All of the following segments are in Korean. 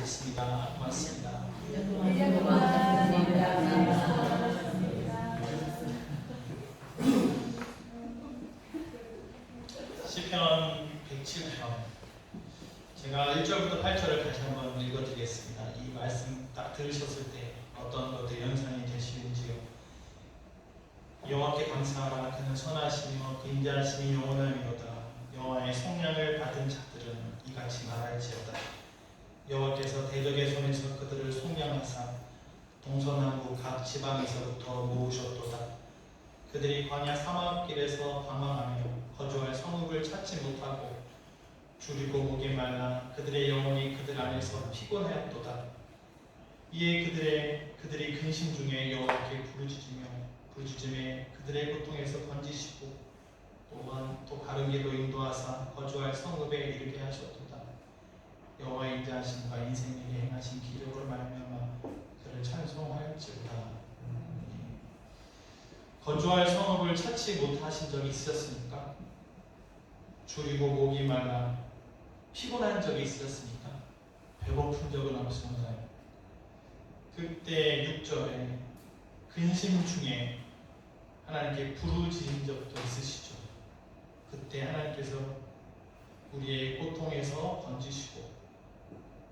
감사드리겠습니다. 고맙습니다. 시편 107편 제가 1절부터 8절을 다시 한번 읽어드리겠습니다. 이 말씀 딱 들으셨을 때 어떤 것들 연상이 되시는지요? 여호와께 감사하라. 그는 선하시며 그 인자하심이 영원하미로다. 여호와의 속량을 받은 자들은 이같이 말할지어다. 여호와께서 대적의 손에서 그들을 속량하사 동서남북 각 지방에서부터 모으셨도다. 그들이 광야 사막길에서 방황하며 거주할 성읍을 찾지 못하고 줄이고 목이 말라 그들의 영혼이 그들 안에서 피곤하였도다. 이에 그들이 근심 중에 여호와께 부르짖음에 그들의 고통에서 건지시고 또한 또 바른 길로 인도하사 거주할 성읍에 이르게 하셨도다. 여호와의 인자하심과 인생에게 행하신 기적으로 말미암아 그를 찬송하였지로다. 거주할 성읍을 찾지 못하신 적이 있으셨습니까? 줄이고 목이 말라 피곤한 적이 있으셨습니까? 배고픈 적은 없었나요? 그때 6절에 근심 중에 하나님께 부르짖은 적도 있으시죠. 그때 하나님께서 우리의 고통에서 건지시고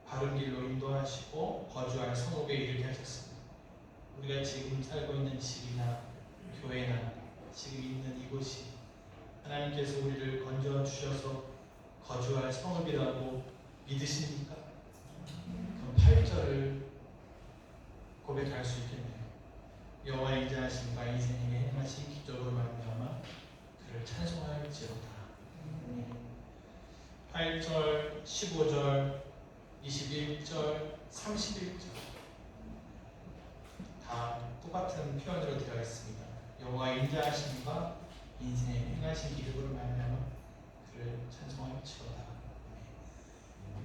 바른 길로 인도하시고 거주할 성읍에 이르게 하셨습니다. 우리가 지금 살고 있는 집이나 교회나 지금 있는 이곳이 하나님께서 우리를 건져 주셔서 거주할 성읍이라고 믿으십니까? 그럼 8절을 고백할 수 있겠네요. 여호와의 인자하심과 인생에게 행하신 기적으로 말미암아 그를 찬송하였지로다. 8절, 15절, 21절, 31절 다 똑같은 표현으로 되어 있습니다. 여호와의 인자하심과 인생에 행하신 기적으로 말미암아 그를 찬송하였지로다.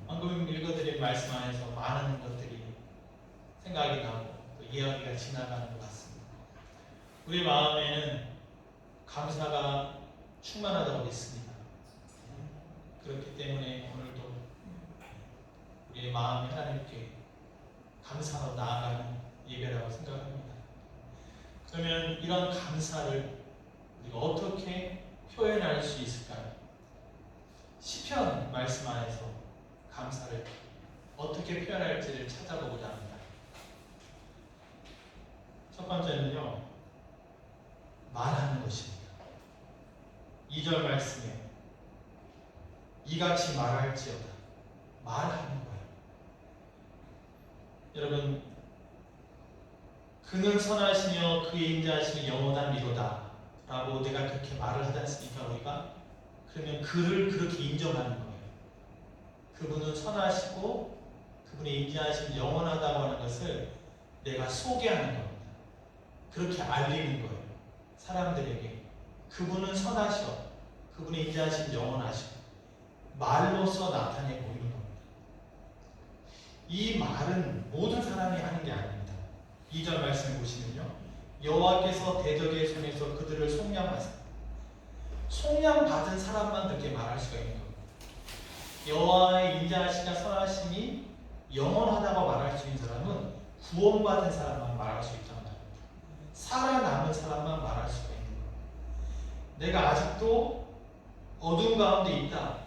방금 읽어드린 말씀 안에서 많은 것들이 생각이 나고 또 이야기가 지나가는 것 같습니다. 우리 마음에는 감사가 충만하다고 믿습니다. 그렇기 때문에 오늘도 우리의 마음이 하나님께 감사로 나아가는 예배라고 생각합니다. 그러면 이런 감사를 우리가 어떻게 표현할 수 있을까요? 시편 말씀 안에서 감사를 어떻게 표현할지를 찾아보고자 합니다. 첫 번째는요, 말하는 것입니다. 2절 말씀에 이같이 말할지어다. 말하는 거예요. 여러분, 그는 선하시며 그의 인자하심이 영원하미로다 라고 내가 그렇게 말을 하지 않습니까? 우리가? 그러면 그를 그렇게 인정하는 거예요. 그분은 선하시고 그분의 인자하심이 영원하다고 하는 것을 내가 소개하는 겁니다. 그렇게 알리는 거예요. 사람들에게 그분은 선하셔, 그분의 인자하심이 영원하셔, 말로써 나타내 보이는 겁니다. 이 말은 모든 사람이 하는 게 아닙니다. 2절 말씀을 보시면요, 여호와께서 대적의 손에서 그들을 속량하사. 속량받은 사람만 그렇게 말할 수가 있는 겁니다. 여호와의 인자하심과 선하심이 영원하다고 말할 수 있는 사람은 구원받은 사람만 말할 수 있단 말입니다. 살아남은 사람만 말할 수가 있는 겁니다. 내가 아직도 어둠 가운데 있다.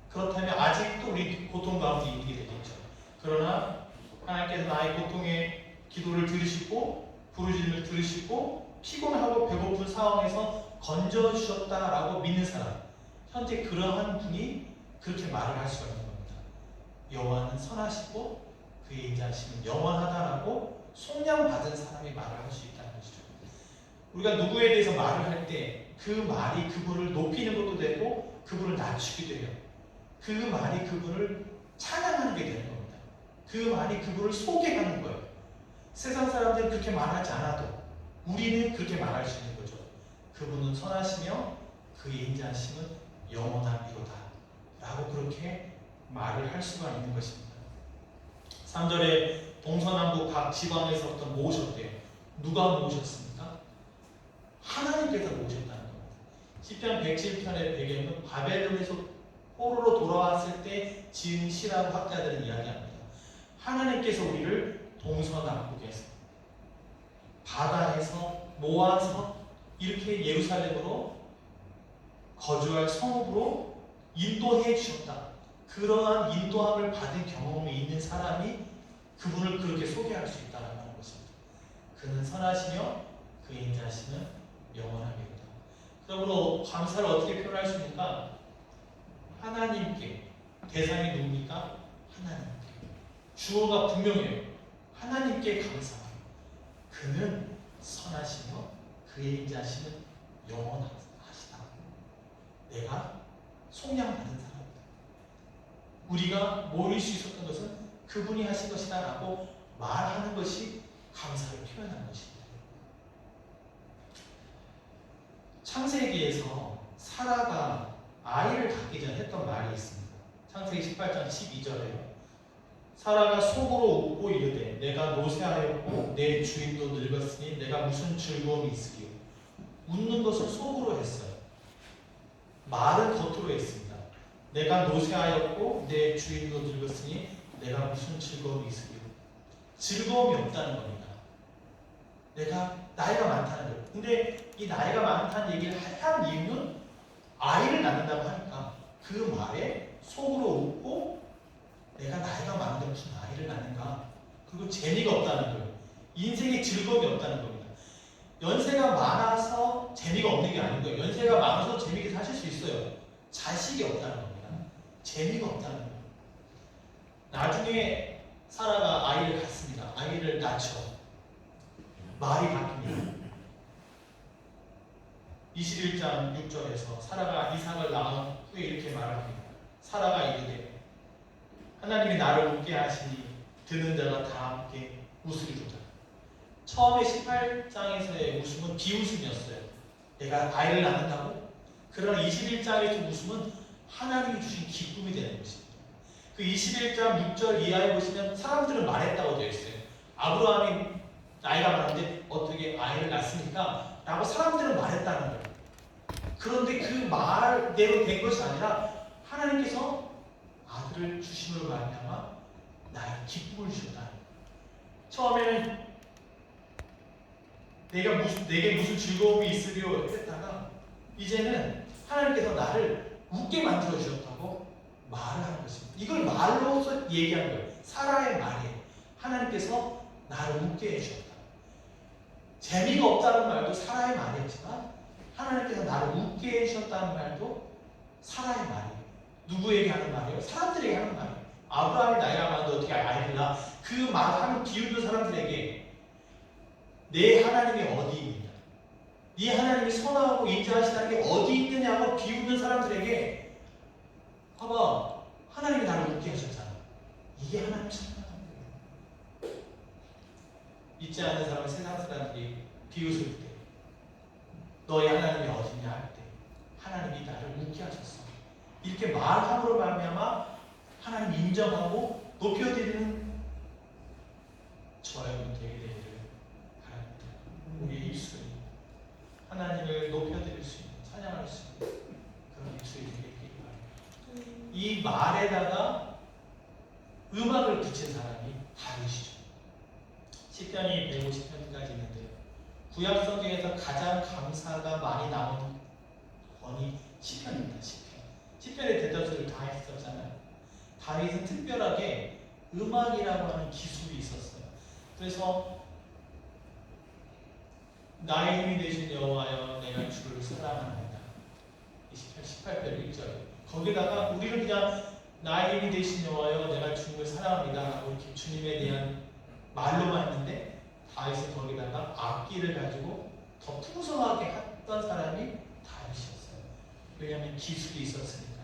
그렇다면 아직도 우리 고통 가운데 있게 되겠죠. 그러나 하나님께서 나의 고통의 기도를 들으시고 부르짖음을 들으시고 피곤하고 배고픈 상황에서 건져주셨다라고 믿는 사람, 현재 그러한 분이 그렇게 말을 할 수가 있는 겁니다. 여호와는 선하시고 그의 인자하심은 영원하다라고 속량받은 사람이 말을 할 수 있다는 것이죠. 우리가 누구에 대해서 말을 할 때 그 말이 그분을 높이는 것도 되고 그분을 낮추기도 해요. 그 말이 그분을 찬양하는 게 되는 겁니다. 그 말이 그분을 소개하는 거예요. 세상 사람들은 그렇게 말하지 않아도 우리는 그렇게 말할 수 있는 거죠. 그분은 선하시며 그의 인자하심은 영원하미로다 라고 그렇게 말을 할 수가 있는 것입니다. 3절에 동서남북 각 지방에서부터 모으셨대요. 누가 모으셨습니까? 하나님께서 모으셨다는 겁니다. 시편 107편의 배경은 바벨론에서 포로로 돌아왔을 때 지은 시라고 학자들은 이야기합니다. 하나님께서 우리를 동서남북에서 바다에서 모아서 이렇게 예루살렘으로 거주할 성읍으로 인도해 주셨다. 그러한 인도함을 받은 경험이 있는 사람이 그분을 그렇게 소개할 수 있다는 것입니다. 그는 선하시며 그의 인자하심은 영원하겠다. 그러므로 감사를 어떻게 표현할 수 있는가? 하나님께. 대상이 누굽니까? 하나님께. 주어가 분명해요. 하나님께 감사합니다. 그는 선하시며 그의 인자하심은 영원하시다. 내가 속량받은 사람이다. 우리가 모를 수 있었던 것은 그분이 하신 것이다 라고 말하는 것이 감사를 표현하는 것입니다. 창세기에서 사라가 아이를 갖기 전 했던 말이 있습니다. 창세기 18장 12절에요. 사라가 속으로 웃고 이르되 내가 노쇠하였고 내 주인도 늙었으니 내가 무슨 즐거움이 있으리요. 웃는 것은 속으로 했어요. 말은 겉으로 했습니다. 내가 노쇠하였고 내 주인도 늙었으니 내가 무슨 즐거움이 있으리요. 즐거움이 없다는 겁니다. 내가 나이가 많다는 거예요. 근데 이 나이가 많다는 얘기를 한 이유는 아이를 낳는다고 하니까 그 말에 속으로 웃고 내가 나이가 많은데 무슨 아이를 낳는가? 그리고 재미가 없다는 거예요. 인생에 즐거움이 없다는 겁니다. 연세가 많아서 재미가 없는 게 아닌 거예요. 연세가 많아서 재미있게 사실 수 있어요. 자식이 없다는 겁니다. 재미가 없다는 거예요. 나중에 사라가 아이를 갖습니다. 아이를 낳죠. 말이 바뀝니다. 21장 6절에서 사라가 이삭을 낳은 후에 이렇게 말합니다. 사라가 이르되 하나님이 나를 웃게 하시니 듣는 자가 다 함께 웃으리로다. 처음에 18장에서의 웃음은 비웃음이었어요. 내가 아이를 낳는다고? 그러나 21장에서 웃음은 하나님이 주신 기쁨이 되는 것입니다. 그 21장 6절 이하에 보시면 사람들은 말했다고 되어 있어요. 아브라함이 나이가 많은데 어떻게 아이를 낳습니까? 라고 사람들은 말했다는 거예요. 그런데 그 말대로 된 것이 아니라 하나님께서 아들을 주심으로 말미암아 나의 기쁨을 주셨다. 처음에는 내게 무슨 즐거움이 있으리요 했다가 이제는 하나님께서 나를 웃게 만들어 주셨다고 말을 하는 것입니다. 이걸 말로서 얘기하는 거예요. 사라의 말이에요. 하나님께서 나를 웃게 해주셨다. 재미가 없다는 말도 사라의 말이었지만 하나님께서 나를 웃게 해주셨다는 말도 사라의 말이에요. 누구에게 하는 말이에요? 사람들에게 하는 말이에요. 아브라함이 나이가 많은데 어떻게 아이를 낳아? 그 말하는 비웃는 사람들에게 내 하나님이 어디 있느냐? 네 하나님이 선하고 인자하시다는 게 어디 있느냐고 비웃는 사람들에게 봐봐, 하나님이 나를 웃게 하셨잖아. 이게 하나님 찬양하는 거예요. 믿지 않는 사람은 세상 사람들이 비웃을 때 너의 하나님이 어디냐 할 때 하나님이 나를 웃게 하셨어. 이렇게 말함으로 말미암아 하나님 인정하고 높여드리는 저와 여러분 되게 되기를 바랍니다. 우리의 입술이 하나님을 높여드릴 수 있는, 찬양할 수 있는 그런 입술이 되기를 바랍니다. 이 말에다가 음악을 붙인 사람이 다윗이죠. 시편이 150편까지 있는데요. 구약 성경에서 가장 감사가 많이 나오는 권이 시편입니다. 시편의 대다수를 다 했었잖아요. 다윗은 특별하게 음악이라고 하는 기술이 있었어요. 그래서 나의 힘이 되신 여호와여 내가 주를 사랑합니다. 시편 18편 1절. 거기다가 우리는 그냥 나의 힘이 되신 여호와여 내가 주님을 사랑합니다 라고 이렇게 주님에 대한 말로만 했는데 다윗은 거기다가 악기를 가지고 더 풍성하게 했던 사람이 다윗이었어요. 왜냐하면 기술이 있었으니까요.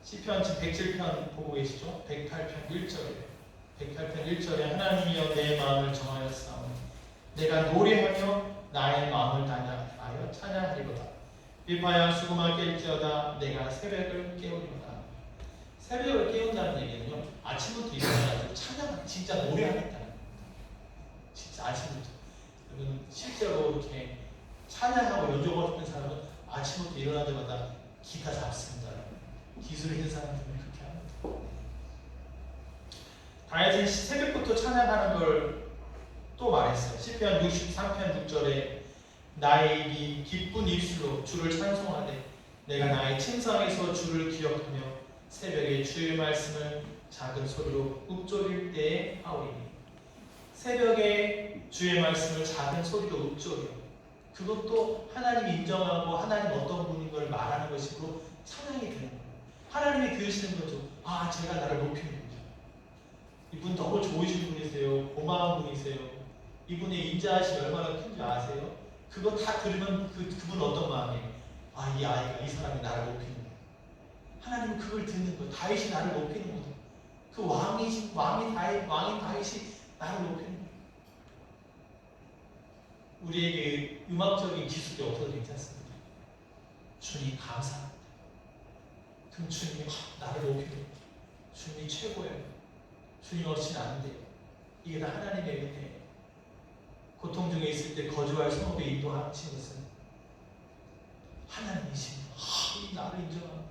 시편 107편 보고 계시죠? 108편 1절에 108편 1절에 하나님이여 내 마음을 정하였사오니 내가 노래하며 나의 마음을 단양하여 찬양하리로다. 비파야 수금아 깰지어다 내가 새벽을 깨우리로다. 새벽을 깨운다는 얘기는요, 아침부터 일어나가지고 찬양, 진짜 노래하겠다는 겁니다. 진짜 아침부터. 여러분 실제로 이렇게 찬양하고 연주하고 싶은 사람은 아침부터 일어나자마자 기타 잡습니다. 기술 있는 사람들은 그렇게 합니다. 다윗은 새벽부터 찬양하는 걸 또 말했어요. 시편 63편 6절에 나의 입이 기쁜 입술로 주를 찬송하되 내가 나의 침상에서 주를 기억하며 새벽에 주의 말씀을 작은 소리로 읊조릴 때에 하오리니. 새벽에 주의 말씀을 작은 소리로 읊조려. 그것도 하나님이 인정하고 하나님 어떤 분인 걸 말하는 것이고 찬양이 되는 거예요. 하나님이 들으시는 거죠. 아, 제가 나를 높이는 거죠. 이분 너무 좋으신 분이세요. 고마운 분이세요. 이분의 인자하심이 얼마나 큰지 아세요? 그거 다 들으면 그분 어떤 마음이에요? 아, 이 아이가, 이 사람이 나를 높이는 거예요. 하나님은 그걸 듣는 거예요. 다윗이 나를 높이는 거예요. 그 왕인 다윗이 나를 높이는 거예요. 우리에게 음악적인 기술이 없어도 괜찮습니다. 주님 감사합니다. 그럼 주님이 나를 높이는 거예요. 주님이 최고예요. 주님 없이는 안 돼요. 이게 다 하나님의 은혜예요. 고통 중에 있을 때 거주할 성읍에 인도하신 것은 하나님이신 나를 인정합니다.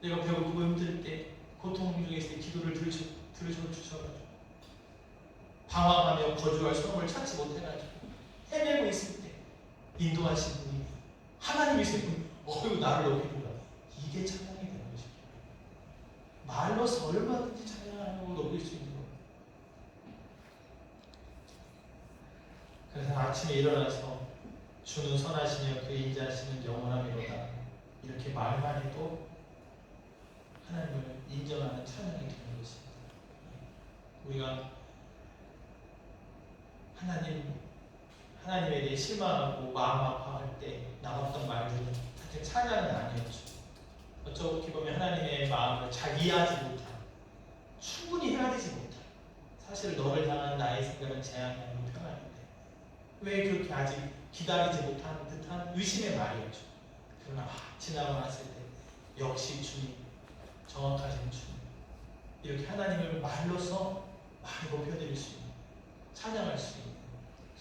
내가 배고프고 힘들 때 고통 중에 있을 때 기도를 들으셔가지고 방황하며 거주할 성읍을 찾지 못해가지고 헤매고 있을 때 인도하신 분이 하나님이세요. 나를 높이는 거야. 이게 찬양이 되는 것입니다. 말로서 얼마든지 찬양하고 높일 수 있는 거예요. 그래서 아침에 일어나서 주는 선하시며 그 인자하시는 영원함이로다 이렇게 말만 해도 하나님을 인정하는 찬양이 되는 것입니다. 우리가 하나님에 대해 실망하고 마음 아파할 때 나왔던 말들은 사실 찬양은 아니었죠. 어떻게 보면 하나님의 마음을 잘 이해하지 못한, 충분히 헤아리지 못한, 사실 너를 향한 나의 생각은 재앙이 아니고 평안인데 왜 그렇게 아직 기다리지 못한 듯한 의심의 말이었죠. 그러나 지나고 났을 때 역시 주님, 정확하신 주님, 이렇게 하나님을 말로서 많이 높여드릴 수 있는, 찬양할 수 있는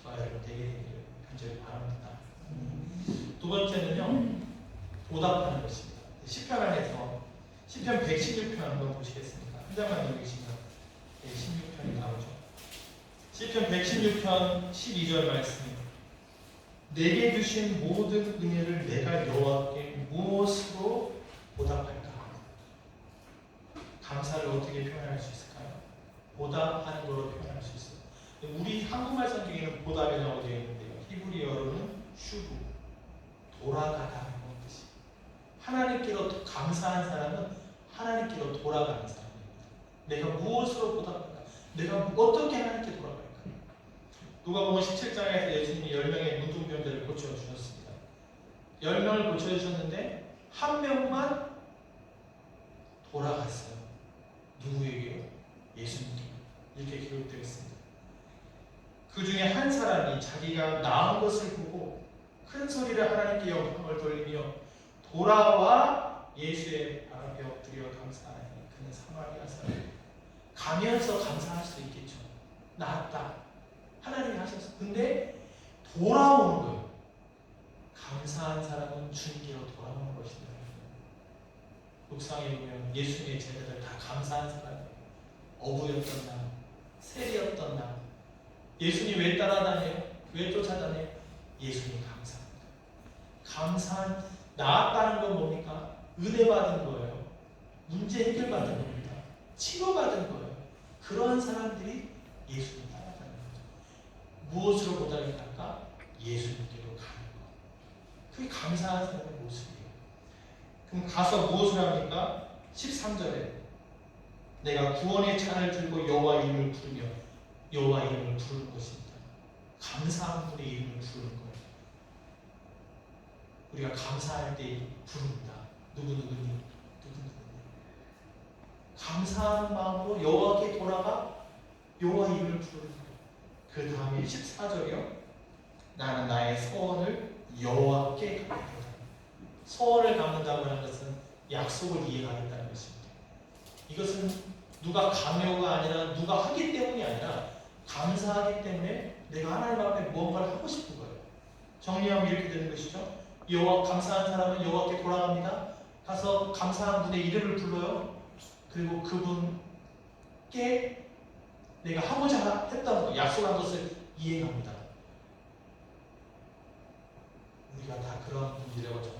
저와 여러분 되게 되기를 간절히 바랍니다. 두 번째는요, 보답하는 것입니다. 시편 안에서 시편 116편 한번 보시겠습니다. 한 장만 넘기시면 16편이 나오죠. 시편 116편 12절 말씀입니다. 내게 주신 모든 은혜를 내가 여호와께 무엇으로 보답할까? 감사를 어떻게 표현할 수 있을까요? 보답하는 걸로 표현할 수 있어요. 우리 한국말 성경에는 보답이라고 되어 있는데요. 히브리어로는 슈브, 돌아가다 이런 뜻이. 하나님께로 감사한 사람은 하나님께로 돌아가는 사람입니다. 내가 무엇으로 보답할까? 내가 어떻게 하나님께 돌아갈까? 누가복음 17장에서 예수님이 10명의 문둥병들을 고쳐주셨습니다. 10명을 고쳐주셨는데 한 명만 돌아갔어요. 누구에게요? 예수님께. 이렇게 기록되어 있습니다. 그 중에 한 사람이 자기가 나은 것을 보고 큰 소리를 하나님께 영광을 돌리며 돌아와 예수의 발 앞에 엎드려 감사하니 그는 사마리아 사람이에요. 가면서 감사할 수 있겠죠. 나았다. 하나님이 하셨어. 근데 돌아오는 거예요. 감사한 사람은 주님께로 돌아오는 것입니다. 묵상에 보면 예수님의 제자들 다 감사한 사람이에요. 어부였던 날, 세리였던 날, 예수님 왜 따라다녀요? 왜 쫓아다녀요? 예수님 감사합니다. 감사한, 나았다는 건 뭡니까? 은혜 받은 거예요. 문제 해결 받은 겁니다. 치료 받은 거예요. 그런 사람들이 예수님 따라다니는 거죠. 무엇으로 보답이 갈까? 예수님께로 가는 거. 그게 감사한 사람의 모습이에요. 그럼 가서 무엇을 합니까? 13절에 내가 구원의 찬을 들고 여호와 이름을 부르며 여호와 이름을 부르는 것입니다. 감사한 분의 이름을 부르는 거예요. 우리가 감사할 때 부릅니다. 누구누구니. 감사한 마음으로 여호와께 돌아가 여호와 이름을 부르는 거예요. 그 다음에 14절이요. 나는 나의 서원을 여호와께 갚는다. 서원을 갚는다고 하는 것은 약속을 이해하겠다는 것입니다. 이것은 누가 강요가 아니라 누가 하기 때문이 아니라 감사하기 때문에 내가 하나님 앞에 무언가를 하고 싶은 거예요. 정리하면 이렇게 되는 것이죠. 여호와 감사한 사람은 여호와께 돌아갑니다. 가서 감사한 분의 이름을 불러요. 그리고 그분 내가 하고자 했던 거, 약속한 것을 이행합니다. 우리가 다 그런 분들이라고 저는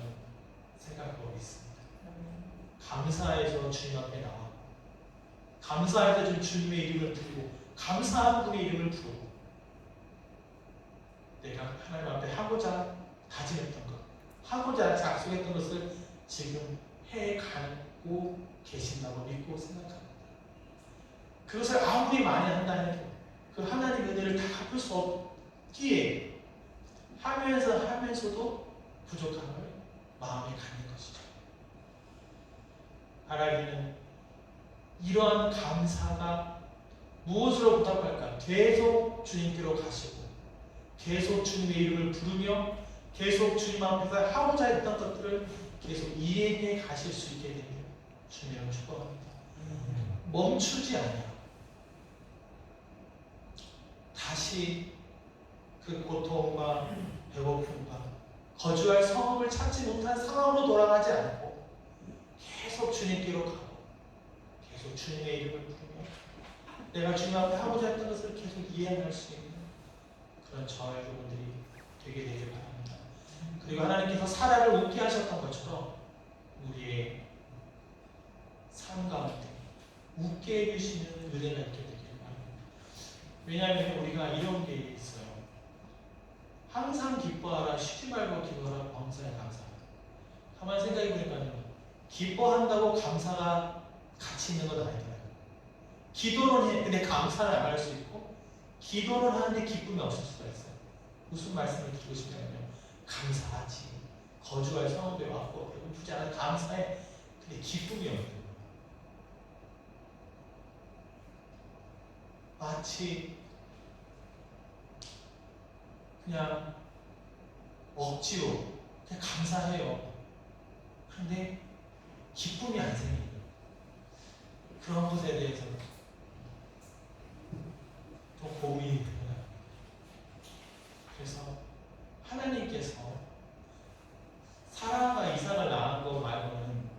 생각하고 있습니다. 감사해서 주님 앞에 나와 감사해서 좀 주님의 이름을 부르고 감사한 분의 이름을 부르고 내가 하나님 앞에 하고자 다짐했던 것, 하고자 약속했던 것을 지금 해가고 계신다고 믿고 생각합니다. 그것을 아무리 많이 한다 해도 그 하나님의 은혜를 다 갚을 수 없기에 하면서도 부족함을 마음에 갖는 것이죠. 하나님은 이러한 감사가 무엇으로 보답할까? 계속 주님께로 가시고 계속 주님의 이름을 부르며 계속 주님 앞에서 하고자 했던 것들을 계속 이행해 가실 수 있게 되며 주님을 축복합니다. 멈추지 않아요. 다시 그 고통과 배고픔과 거주할 성읍을 찾지 못한 상황으로 돌아가지 않고 계속 주님께로 가고 계속 주님의 이름을 부르며 내가 주님 앞에 하고자 했던 것을 계속 이행할 수 있는 그런 저와 여러분들이 되게 되길 바랍니다. 그리고 하나님께서 사라를 웃게 하셨던 것처럼 우리의 삶 가운데 웃게 해주시는 은혜가 있게 되길 바랍니다. 왜냐하면 우리가 이런 게 있어요. 항상 기뻐하라, 쉬지 말고 기도하라, 범사에 감사하라. 가만히 생각해 보니까요, 기뻐한다고 감사가 같이 있는 건 아니더라고요. 기도는 해, 근데 감사를 안 할 수 있고, 기도를 하는데 기쁨이 없을 수가 있어요. 무슨 말씀을 드리고 싶냐면요, 감사하지. 거주할 성읍에 왔고 배고프지 않아 감사해. 근데 기쁨이 없는 거예요. 마치 그냥 억지로 그냥 감사해요. 그런데 기쁨이 안 생겨요. 그런 것에 대해서 좀 고민이 됩니다. 그래서 하나님께서 사라가 이삭을 낳은 거 말고는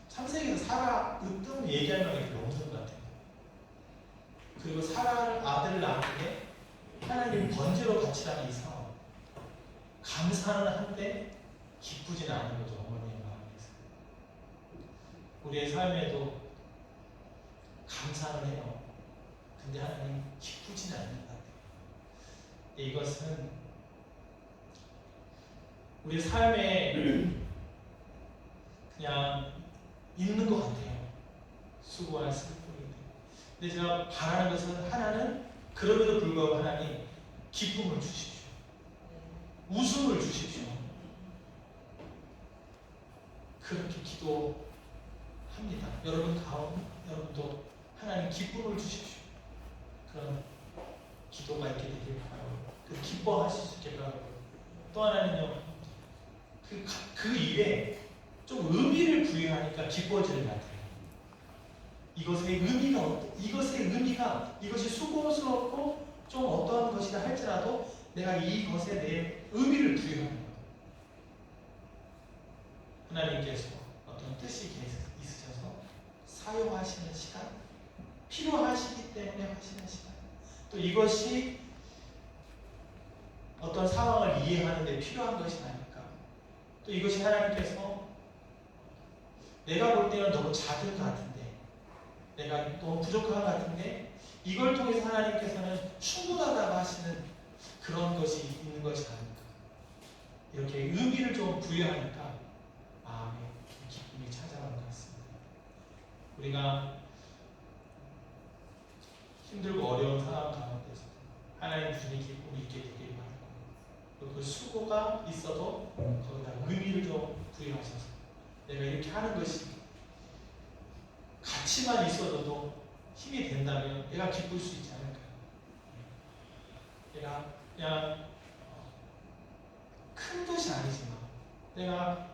창세기에서 사라 으뜸 얘기할 만한 게 없는 것 같아요. 그리고 사라를 아들을 낳았는데 하나님 번제로 바치라는 이 상황, 감사는 한데 기쁘지는 않은 거죠. 어머니의 마음에서. 우리의 삶에도 감사는 해요. 근데 하나님 기쁘지는 않는 것 같아요. 이것은 우리 삶에 그냥 있는 것 같아요. 수고할 슬픔인데. 근데 제가 바라는 것은 하나는 그럼에도 불구하고 하나님 기쁨을 주십시오. 웃음을 주십시오. 그렇게 기도합니다. 여러분도 하나님 기쁨을 주십시오. 그런 기도가 있게 되길 바라고, 그 기뻐하실 수 있게 바라고. 또 하나는요, 그 일에 좀 의미를 부여하니까 기뻐지는 것 같아요. 이것의 의미가 이것이 수고스럽고 좀 어떠한 것이라 할지라도 내가 이것에 대해 의미를 부여하는 거예요. 하나님께서 어떤 뜻이 있으셔서 사용하시는 시간, 필요하시기 때문에 하시는 시간, 또 이것이 어떤 상황을 이해하는 데 필요한 것이 아닐까. 또 이것이 하나님께서 내가 볼 때는 너무 작은 것 같은데, 내가 너무 부족한 것 같은데, 이걸 통해서 하나님께서는 충분하다고 하시는 그런 것이 있는 것이 아닐까. 이렇게 의미를 좀 부여하니까 마음에 기쁨이 찾아오는 것 같습니다. 우리가 힘들고 어려운 상황 가운데서 하나님 주신 기쁨이 있게 되길 바라고, 또 그 수고가 있어도 거기다 의미를 좀 부여하셔서 내가 이렇게 하는 것이 가치만 있어도 힘이 된다면 내가 기쁠 수 있지 않을까요? 내가 그냥 큰 것이 아니지만 내가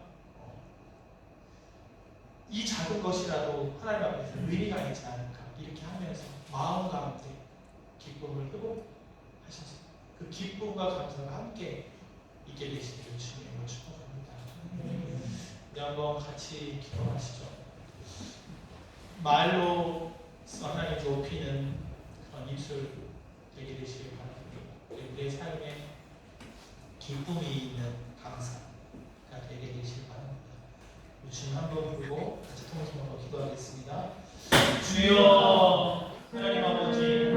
이 작은 것이라도 하나님 앞에서 의미가 있지 않을까, 이렇게 하면서 마음 가운데 기쁨을 회복하셔서 그 기쁨과 감사가 함께 있게 되시기를 주님으로 축복합니다. 우리 한번 같이 기도하시죠. 말로 하나님 높이는 그런 입술 되게 되시길 바랍니다. 우리의 삶에 기쁨이 있는 감사가 되게 되시길 바랍니다. 주님 한번 부르고 같이 통성으로 기도하겠습니다. 주여, 하나님 아버지.